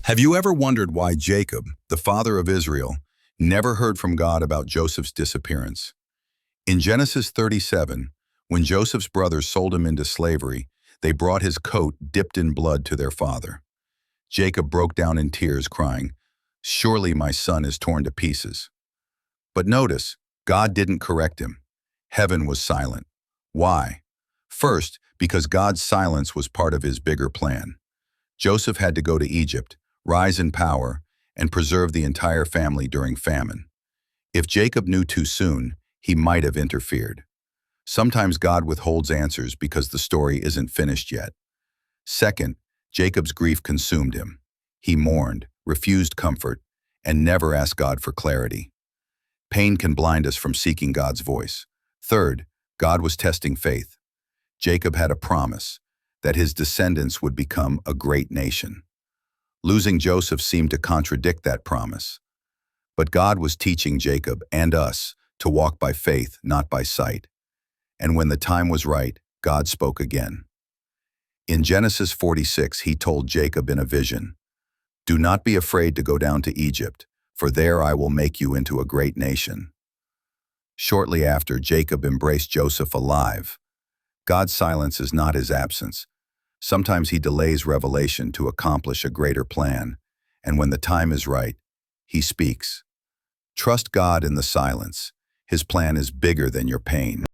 Have you ever wondered why Jacob, the father of Israel, never heard from God about Joseph's disappearance? In Genesis 37, when Joseph's brothers sold him into slavery, they brought his coat dipped in blood to their father. Jacob broke down in tears, crying, "Surely my son is torn to pieces." But notice, God didn't correct him. Heaven was silent. Why? First, because God's silence was part of his bigger plan. Joseph had to go to Egypt, rise in power, and preserve the entire family during famine. If Jacob knew too soon, he might have interfered. Sometimes God withholds answers because the story isn't finished yet. Second, Jacob's grief consumed him. He mourned, refused comfort, and never asked God for clarity. Pain can blind us from seeking God's voice. Third, God was testing faith. Jacob had a promise that his descendants would become a great nation. Losing Joseph seemed to contradict that promise. But God was teaching Jacob and us to walk by faith, not by sight. And when the time was right, God spoke again. In Genesis 46, he told Jacob in a vision, "Do not be afraid to go down to Egypt, for there I will make you into a great nation." Shortly after, Jacob embraced Joseph alive. God's silence is not his absence. Sometimes he delays revelation to accomplish a greater plan, and when the time is right, he speaks. Trust God in the silence. His plan is bigger than your pain.